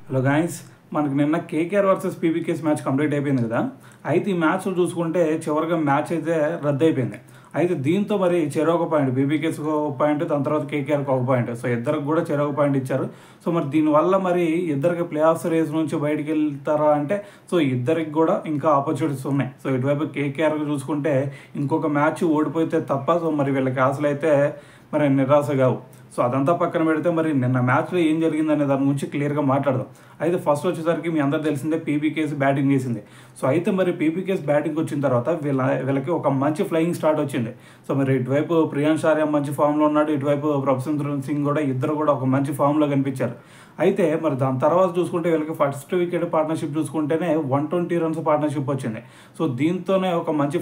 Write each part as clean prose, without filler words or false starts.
Hello guys, మనకి నిన్న KKR versus పీవీకేఎస్ match complete అయిపోయింది కదా. అయితే ఈ మ్యాచ్లో చూసుకుంటే చివరిగా మ్యాచ్ అయితే రద్దు అయిపోయింది. అయితే దీంతో మరి చెరొక పాయింట్, పీవీకేఎస్కి ఒక పాయింట్, దాని తర్వాత కేకేఆర్కి ఒక పాయింట్. సో ఇద్దరికి కూడా చెరొక పాయింట్ ఇచ్చారు. సో మరి దీనివల్ల మరి ఇద్దరికి ప్లే ఆఫ్స్ రేస్ నుంచి బయటికి వెళ్తారా అంటే సో ఇద్దరికి కూడా ఇంకా ఆపర్చునిటీస్ ఉన్నాయి. సో ఇటువైపు కేకేఆర్ చూసుకుంటే ఇంకొక మ్యాచ్ ఓడిపోతే తప్ప సో మరి వీళ్ళకి ఆశలు అయితే మరి నిరాశ కావు. సో అదంతా పక్కన పెడితే మరి నిన్న మ్యాచ్లో ఏం జరిగిందనే దాని గురించి క్లియర్గా మాట్లాడదాం. అయితే ఫస్ట్ వచ్చేసరికి మీ అందరు తెలిసిందే పీవీకేఎస్ బ్యాటింగ్ చేసింది. సో అయితే మరి పీవీకేఎస్ బ్యాటింగ్ వచ్చిన తర్వాత వీళ్ళకి ఒక మంచి ఫ్లయింగ్ స్టార్ట్ వచ్చింది. సో మరి ఇటువైపు ప్రియాంశ్ ఆర్య మంచి ఫామ్లో ఉన్నాడు, ఇటువైపు ప్రభసింద్ర సింగ్ కూడా ఇద్దరు కూడా ఒక మంచి ఫామ్లో కనిపించారు. అయితే మరి దాని తర్వాత చూసుకుంటే వీళ్ళకి ఫస్ట్ వికెట్ పార్ట్నర్షిప్ చూసుకుంటేనే 120 రన్స్ పార్ట్నర్షిప్ వచ్చింది. సో దీంతోనే ఒక మంచి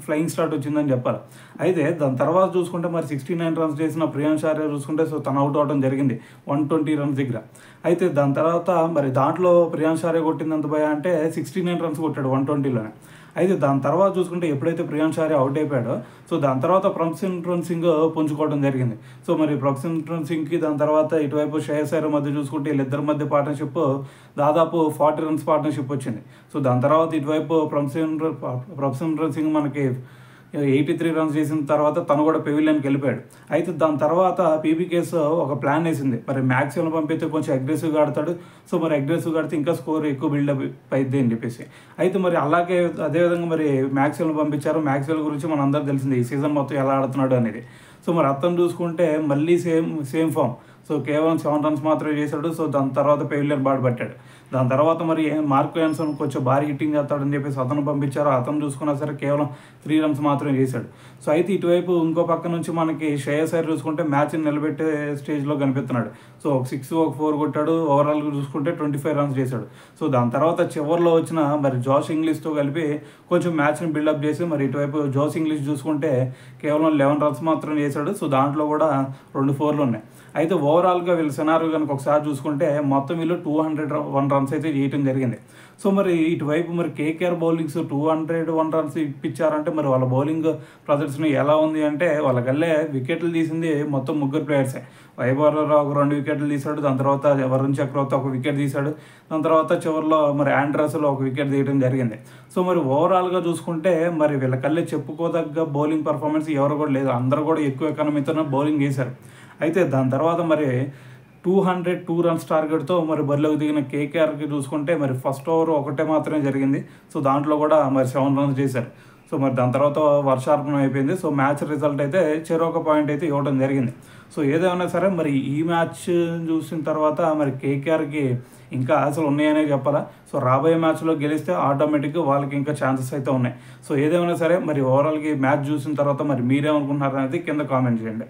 ఫ్లయింగ్ స్టార్ట్ వచ్చిందని చెప్పాలి. అయితే దాని తర్వాత చూసుకుంటే మరి 69 రన్స్ చేసిన ప్రియాంశ్ ఆర్య చూసుకుంటే సో తను అవుట్ అవడం జరిగింది 120 రన్స్ దగ్గర. అయితే దాని తర్వాత మరి దాంట్లో ప్రియాంశ్ ఆర్య కొట్టిందంత భయ అంటే 69 రన్స్ కొట్టాడు 120లోనే. అయితే దాని తర్వాత చూసుకుంటే ఎప్పుడైతే ప్రియాంశ్ ఆర్య అవుట్ అయిపోయాడో సో దాని తర్వాత ప్రభసింద్ర సింగ్ పుంజుకోవడం జరిగింది. సో మరి ప్రభసింద్ర సింగ్కి దాని తర్వాత ఇటువైపు శ్రేయస్ అయ్యర్ మధ్య చూసుకుంటే వీళ్ళిద్దరి మధ్య పార్ట్నర్షిప్ దాదాపు 40 రన్స్ పార్ట్నర్షిప్ వచ్చింది. సో దాని తర్వాత ఇటువైపు ప్రభసింద్ర సింగ్ మనకి 83 రన్స్ చేసిన తర్వాత తను కూడా పెవిలియన్కి వెళ్ళిపోయాడు. అయితే దాని తర్వాత పీవీకేఎస్ ఒక ప్లాన్ వేసింది, మరి మ్యాక్స్వెల్ని పంపిస్తే కొంచెం అగ్రెసివ్గా ఆడతాడు, సో మరి అగ్రెసివ్గా ఆడితే ఇంకా స్కోర్ ఎక్కువ బిల్డప్ అయిద్ది అని చెప్పేసి. అయితే మరి అలాగే అదేవిధంగా మరి మ్యాక్స్వెల్ని పంపించారు. మ్యాక్స్వెల్ గురించి మన అందరూ తెలిసింది ఈ సీజన్ మొత్తం ఎలా ఆడుతున్నాడు అనేది. సో మరి అతను చూసుకుంటే మళ్ళీ సేమ్ ఫామ్. సో కేవలం 7 రన్స్ మాత్రమే చేశాడు. సో దాని తర్వాత పెవిలియన్ బాడ్ పట్టాడు. దాని తర్వాత మరి మార్క్ యాన్సన్ కొంచెం భారీ హిట్టింగ్ చేస్తాడని చెప్పేసి అతను పంపించారు. అతను చూసుకున్నా సరే కేవలం 3 రన్స్ మాత్రమే చేశాడు. సో అయితే ఇటువైపు ఇంకో పక్క నుంచి మనకి శ్రేయస్ అయ్యర్ చూసుకుంటే మ్యాచ్ని నిలబెట్టే స్టేజ్లో కనిపిస్తున్నాడు. సో ఒక 6 ఒక 4 కొట్టాడు. ఓవరాల్గా చూసుకుంటే 25 రన్స్ చేశాడు. సో దాని తర్వాత చివరిలో వచ్చిన మరి జోష్ ఇంగ్లీష్తో కలిపి కొంచెం మ్యాచ్ని బిల్డప్ చేసి మరి ఇటువైపు జోష్ ఇంగ్లీష్ చూసుకుంటే కేవలం 11 రన్స్ మాత్రం చేశాడు. సో దాంట్లో కూడా 2 4లు ఉన్నాయి. అయితే ఓవరాల్గా వీళ్ళ సినారియో కనుక ఒకసారి చూసుకుంటే మొత్తం వీళ్ళు 201 రన్స్ అయితే చేయటం జరిగింది. సో మరి ఇటువైపు మరి కేకేఆర్ బౌలింగ్స్ 201 రన్స్ ఇప్పించారంటే మరి వాళ్ళ బౌలింగ్ ప్రదర్శన ఎలా ఉంది అంటే వాళ్ళకల్లే వికెట్లు తీసింది మొత్తం 3 ప్లేయర్సే. వైభవరావు ఒక 2 వికెట్లు తీశాడు, దాని తర్వాత వరుణ్ చక్రవర్తి ఒక వికెట్ తీశాడు, దాని తర్వాత చివరిలో మరి ఆండ్రస్లో ఒక వికెట్ తీయడం జరిగింది. సో మరి ఓవరాల్గా చూసుకుంటే మరి వీళ్ళకల్లే చెప్పుకోదగ్గ బౌలింగ్ పర్ఫార్మెన్స్ ఎవరు కూడా లేదు. అందరూ కూడా ఎక్కువ ఎకానమీతోనే బౌలింగ్ చేశారు. అయితే దాని తర్వాత మరి 202 రన్స్ టార్గెట్తో మరి బరిలోకి దిగిన కేకేఆర్కి చూసుకుంటే మరి ఫస్ట్ ఓవర్ ఒకటే మాత్రమే జరిగింది. సో దాంట్లో కూడా మరి 7 రన్స్ చేశారు. సో మరి దాని తర్వాత వర్షార్పణం అయిపోయింది. సో మ్యాచ్ రిజల్ట్ అయితే చెరొక పాయింట్ అయితే ఇవ్వడం జరిగింది. సో ఏదేమైనా సరే మరి ఈ మ్యాచ్ చూసిన తర్వాత మరి కేకేఆర్కి ఇంకా ఆశలు ఉన్నాయనే చెప్పాలా. సో రాబోయే మ్యాచ్లో గెలిస్తే ఆటోమేటిక్గా వాళ్ళకి ఇంకా ఛాన్సెస్ అయితే ఉన్నాయి. సో ఏదేమైనా సరే మరి ఓవరాల్గా మ్యాచ్ చూసిన తర్వాత మరి మీరేమనుకుంటున్నారు అనేది కింద కామెంట్ చేయండి.